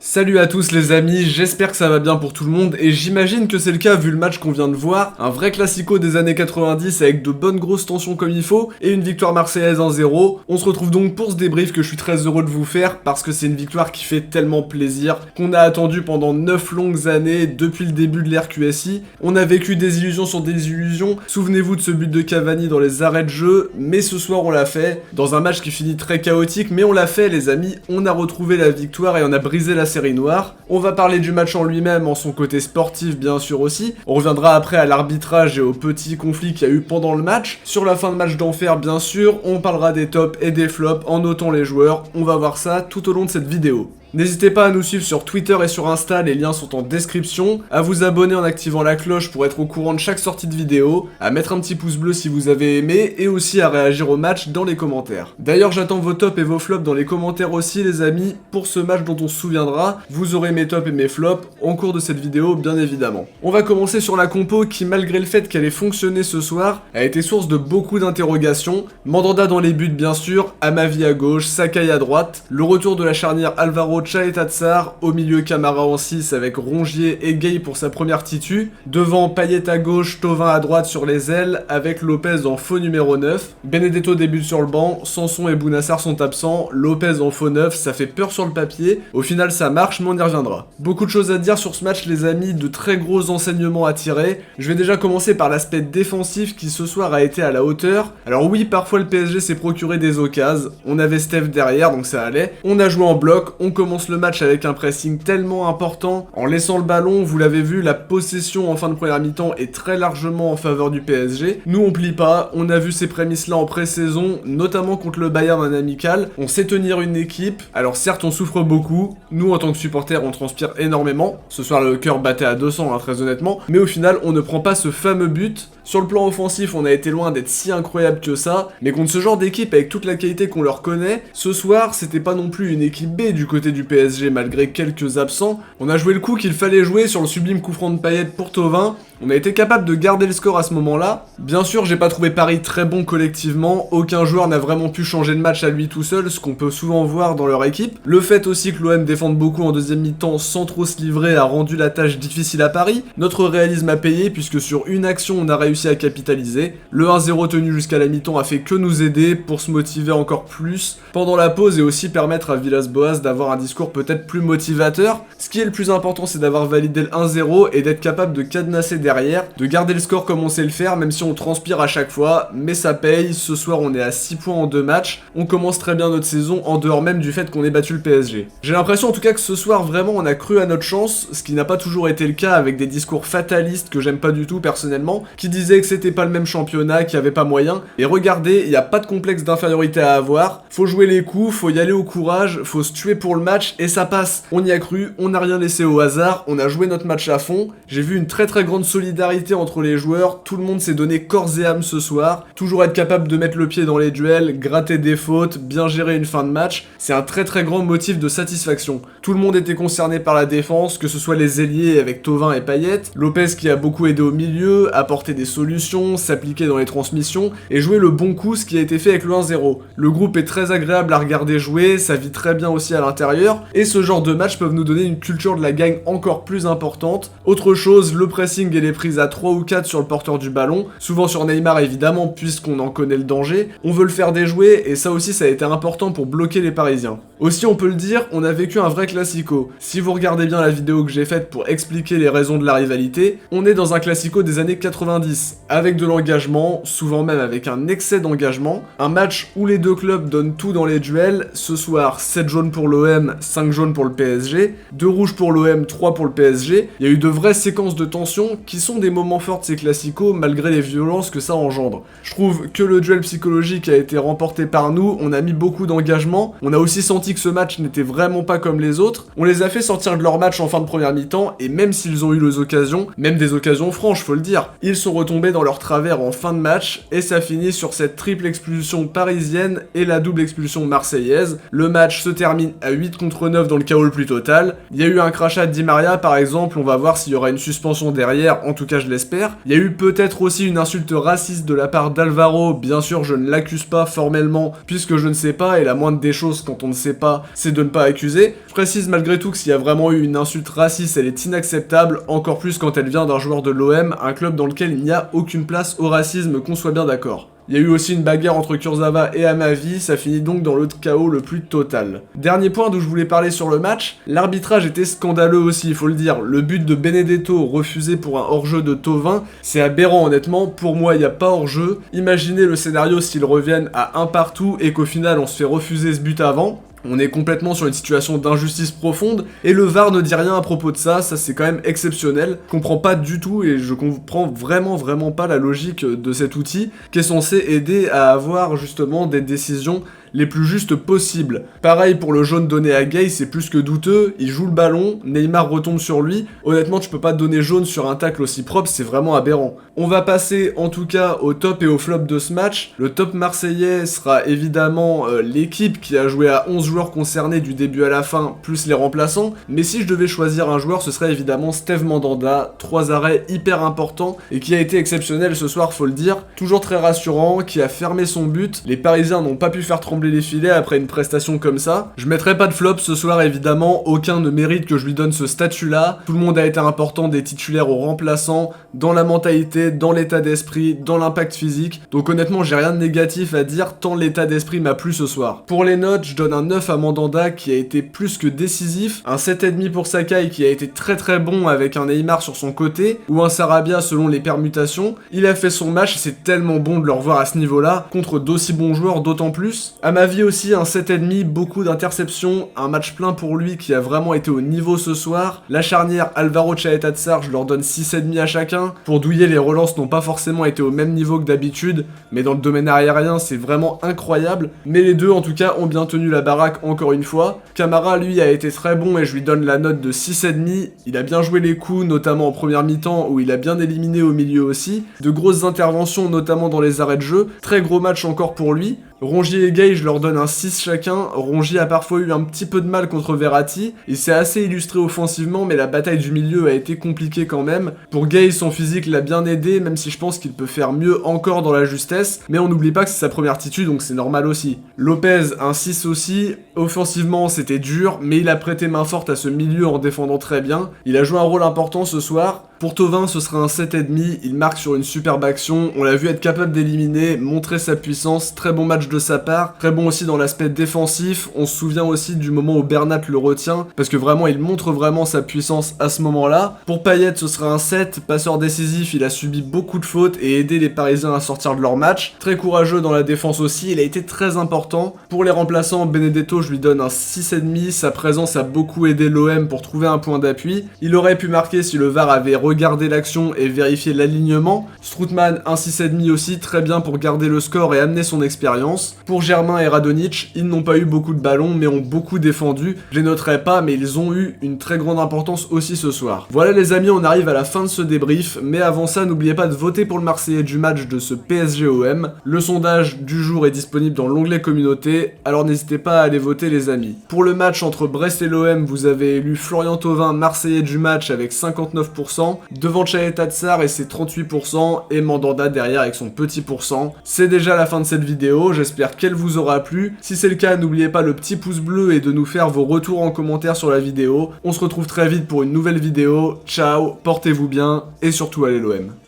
Salut à tous les amis, j'espère que ça va bien pour tout le monde et j'imagine que c'est le cas vu le match qu'on vient de voir, un vrai classico des années 90 avec de bonnes grosses tensions comme il faut et une victoire marseillaise 1-0. On se retrouve donc pour ce débrief que je suis très heureux de vous faire parce que c'est une victoire qui fait tellement plaisir, qu'on a attendu pendant 9 longues années depuis le début de l'ère QSI. On a vécu des illusions sur des illusions, souvenez-vous de ce but de Cavani dans les arrêts de jeu, mais ce soir on l'a fait, dans un match qui finit très chaotique, mais on l'a fait les amis, on a retrouvé la victoire et on a brisé la série noire. On va parler du match en lui-même, en son côté sportif bien sûr aussi. On reviendra après à l'arbitrage et aux petits conflits qu'il y a eu pendant le match. Sur la fin de match d'enfer bien sûr, on parlera des tops et des flops en notant les joueurs. On va voir ça tout au long de cette vidéo. N'hésitez pas à nous suivre sur Twitter et sur Insta, les liens sont en description, à vous abonner en activant la cloche pour être au courant de chaque sortie de vidéo, à mettre un petit pouce bleu si vous avez aimé, et aussi à réagir au match dans les commentaires. D'ailleurs j'attends vos tops et vos flops dans les commentaires aussi les amis, pour ce match dont on se souviendra, vous aurez mes tops et mes flops en cours de cette vidéo bien évidemment. On va commencer sur la compo qui malgré le fait qu'elle ait fonctionné ce soir, a été source de beaucoup d'interrogations. Mandanda dans les buts bien sûr, Amavi à gauche, Sakai à droite, le retour de la charnière Alvaro et Tatsar, au milieu Camara en 6 avec Rongier et Gay pour sa première titu, devant Payet à gauche, Thauvin à droite sur les ailes, avec Lopez en faux numéro 9, Benedetto débute sur le banc, Sanson et Bounassar sont absents, Lopez en faux 9, ça fait peur sur le papier, au final ça marche mais on y reviendra. Beaucoup de choses à dire sur ce match les amis, de très gros enseignements à tirer. Je vais déjà commencer par l'aspect défensif qui ce soir a été à la hauteur. Alors oui, parfois le PSG s'est procuré des occasions, on avait Steph derrière donc ça allait, on a joué en bloc, on commence le match avec un pressing tellement important, en laissant le ballon, vous l'avez vu, la possession en fin de première mi-temps est très largement en faveur du PSG. Nous on plie pas, on a vu ces prémices là en pré-saison, notamment contre le Bayern en amical, on sait tenir une équipe, alors certes on souffre beaucoup, nous en tant que supporters on transpire énormément, ce soir le cœur battait à 200 hein, très honnêtement, mais au final on ne prend pas ce fameux but. Sur le plan offensif on a été loin d'être si incroyable que ça, mais contre ce genre d'équipe avec toute la qualité qu'on leur connaît, ce soir c'était pas non plus une équipe B du côté du PSG malgré quelques absents. On a joué le coup qu'il fallait jouer sur le sublime coup franc de Payet pour Thauvin. On a été capable de garder le score à ce moment-là. Bien sûr, j'ai pas trouvé Paris très bon collectivement, aucun joueur n'a vraiment pu changer de match à lui tout seul, ce qu'on peut souvent voir dans leur équipe. Le fait aussi que l'OM défende beaucoup en deuxième mi-temps sans trop se livrer a rendu la tâche difficile à Paris. Notre réalisme a payé puisque sur une action on a réussi à capitaliser. Le 1-0 tenu jusqu'à la mi-temps a fait que nous aider pour se motiver encore plus pendant la pause et aussi permettre à Villas-Boas d'avoir un discours peut-être plus motivateur. Ce qui est le plus important c'est d'avoir validé le 1-0 et d'être capable de cadenasser derrière, de garder le score comme on sait le faire même si on transpire à chaque fois, mais ça paye. Ce soir on est à 6 points en 2 matchs, on commence très bien notre saison en dehors même du fait qu'on ait battu le PSG. J'ai l'impression en tout cas que ce soir vraiment on a cru à notre chance, ce qui n'a pas toujours été le cas avec des discours fatalistes que j'aime pas du tout personnellement, qui disaient que c'était pas le même championnat, qu'il y avait pas moyen, et regardez, il n'y a pas de complexe d'infériorité à avoir, faut jouer les coups, faut y aller au courage, faut se tuer pour le match et ça passe. On y a cru, on n'a rien laissé au hasard, on a joué notre match à fond, j'ai vu une très grande solidarité entre les joueurs, tout le monde s'est donné corps et âme ce soir, toujours être capable de mettre le pied dans les duels, gratter des fautes, bien gérer une fin de match, c'est un très grand motif de satisfaction. Tout le monde était concerné par la défense, que ce soit les ailiers avec Thauvin et Payet, Lopez qui a beaucoup aidé au milieu, apporter des solutions, s'appliquer dans les transmissions, et jouer le bon coup, ce qui a été fait avec le 1-0. Le groupe est très agréable à regarder jouer, ça vit très bien aussi à l'intérieur, et ce genre de match peuvent nous donner une culture de la gagne encore plus importante. Autre chose, le pressing et les prises à 3 ou 4 sur le porteur du ballon, souvent sur Neymar évidemment puisqu'on en connaît le danger, on veut le faire déjouer et ça aussi ça a été important pour bloquer les Parisiens. Aussi on peut le dire, on a vécu un vrai classico. Si vous regardez bien la vidéo que j'ai faite pour expliquer les raisons de la rivalité, on est dans un classico des années 90, avec de l'engagement, souvent même avec un excès d'engagement, un match où les deux clubs donnent tout dans les duels, ce soir 7 jaunes pour l'OM, 5 jaunes pour le PSG, 2 rouges pour l'OM, 3 pour le PSG, il y a eu de vraies séquences de tension qui sont des moments forts de ces classicos malgré les violences que ça engendre. Je trouve que le duel psychologique a été remporté par nous, on a mis beaucoup d'engagement, on a aussi senti que ce match n'était vraiment pas comme les autres, on les a fait sortir de leur match en fin de première mi-temps et même s'ils ont eu les occasions, même des occasions franches faut le dire, ils sont retombés dans leur travers en fin de match et ça finit sur cette triple expulsion parisienne et la double expulsion marseillaise. Le match se termine à 8 contre 9 dans le chaos le plus total. Il y a eu un crachat de Di Maria par exemple, on va voir s'il y aura une suspension derrière, en tout cas je l'espère. Il y a eu peut-être aussi une insulte raciste de la part d'Alvaro, bien sûr je ne l'accuse pas formellement puisque je ne sais pas et la moindre des choses quand on ne sait sait pas, c'est de ne pas accuser. Je précise malgré tout que s'il y a vraiment eu une insulte raciste, elle est inacceptable, encore plus quand elle vient d'un joueur de l'OM, un club dans lequel il n'y a aucune place au racisme, qu'on soit bien d'accord. Il y a eu aussi une bagarre entre Kurzawa et Amavi, ça finit donc dans le chaos le plus total. Dernier point d'où je voulais parler sur le match, l'arbitrage était scandaleux aussi, il faut le dire. Le but de Benedetto refusé pour un hors-jeu de Thauvin, c'est aberrant honnêtement, pour moi il n'y a pas hors-jeu. Imaginez le scénario s'ils reviennent à un partout et qu'au final on se fait refuser ce but avant. On est complètement sur une situation d'injustice profonde, et le VAR ne dit rien à propos de ça c'est quand même exceptionnel. Je comprends pas du tout, et je comprends vraiment pas la logique de cet outil, qui est censé aider à avoir justement des décisions les plus justes possibles. Pareil pour le jaune donné à Gay, c'est plus que douteux, il joue le ballon, Neymar retombe sur lui, honnêtement tu peux pas donner jaune sur un tacle aussi propre, c'est vraiment aberrant. On va passer en tout cas au top et au flop de ce match. Le top marseillais sera évidemment l'équipe qui a joué à 11 joueurs concernés du début à la fin, plus les remplaçants, mais si je devais choisir un joueur, ce serait évidemment Steve Mandanda, 3 arrêts hyper importants, et qui a été exceptionnel ce soir, faut le dire, toujours très rassurant, qui a fermé son but, les Parisiens n'ont pas pu faire trembler les filets après une prestation comme ça. Je mettrai pas de flop ce soir évidemment, aucun ne mérite que je lui donne ce statut là, tout le monde a été important des titulaires aux remplaçants, dans la mentalité, dans l'état d'esprit, dans l'impact physique, donc honnêtement j'ai rien de négatif à dire tant l'état d'esprit m'a plu ce soir. Pour les notes, je donne un 9 à Mandanda qui a été plus que décisif, un 7,5 pour Sakai qui a été très bon avec un Neymar sur son côté, ou un Sarabia selon les permutations. Il a fait son match et c'est tellement bon de le revoir à ce niveau là, contre d'aussi bons joueurs d'autant plus. À ma vie aussi un 7,5, beaucoup d'interceptions, un match plein pour lui qui a vraiment été au niveau ce soir. La charnière Alvaro Chaeta-Tsar, je leur donne 6,5 à chacun. Pour Douillet, les relances n'ont pas forcément été au même niveau que d'habitude, mais dans le domaine aérien c'est vraiment incroyable. Mais les deux en tout cas ont bien tenu la baraque encore une fois. Camara lui a été très bon et je lui donne la note de 6,5, il a bien joué les coups, notamment en première mi-temps où il a bien éliminé au milieu aussi. De grosses interventions notamment dans les arrêts de jeu, très gros match encore pour lui. Rongier et Gay, je leur donne un 6 chacun. Rongier a parfois eu un petit peu de mal contre Verratti. Il s'est assez illustré offensivement, mais la bataille du milieu a été compliquée quand même. Pour Gay, son physique l'a bien aidé, même si je pense qu'il peut faire mieux encore dans la justesse. Mais on n'oublie pas que c'est sa première titu, donc c'est normal aussi. Lopez, un 6 aussi. Offensivement, c'était dur, mais il a prêté main forte à ce milieu en défendant très bien. Il a joué un rôle important ce soir. Pour Thauvin, ce sera un 7,5, il marque sur une superbe action, on l'a vu être capable d'éliminer, montrer sa puissance, très bon match de sa part, très bon aussi dans l'aspect défensif, on se souvient aussi du moment où Bernat le retient, parce que vraiment il montre vraiment sa puissance à ce moment-là. Pour Payet, ce sera un 7, passeur décisif, il a subi beaucoup de fautes et aidé les Parisiens à sortir de leur match, très courageux dans la défense aussi, il a été très important. Pour les remplaçants, Benedetto, je lui donne un 6,5, sa présence a beaucoup aidé l'OM pour trouver un point d'appui, il aurait pu marquer si le VAR avait regardé l'action et vérifier l'alignement. Strootman, un 6,5 aussi, très bien pour garder le score et amener son expérience. Pour Germain et Radonjic, ils n'ont pas eu beaucoup de ballons mais ont beaucoup défendu. Je les noterai pas mais ils ont eu une très grande importance aussi ce soir. Voilà les amis, on arrive à la fin de ce débrief, mais avant ça n'oubliez pas de voter pour le Marseillais du match de ce PSG-OM. Le sondage du jour est disponible dans l'onglet communauté, alors n'hésitez pas à aller voter les amis. Pour le match entre Brest et l'OM, vous avez élu Florian Thauvin, Marseillais du match avec 59%, devant Chaeta-Tsar et ses 38%, et Mandanda derrière avec son petit pourcent. C'est déjà la fin de cette vidéo, j'espère qu'elle vous aura plu. Si c'est le cas, n'oubliez pas le petit pouce bleu et de nous faire vos retours en commentaire sur la vidéo. On se retrouve très vite pour une nouvelle vidéo. Ciao, portez-vous bien et surtout allez l'OM.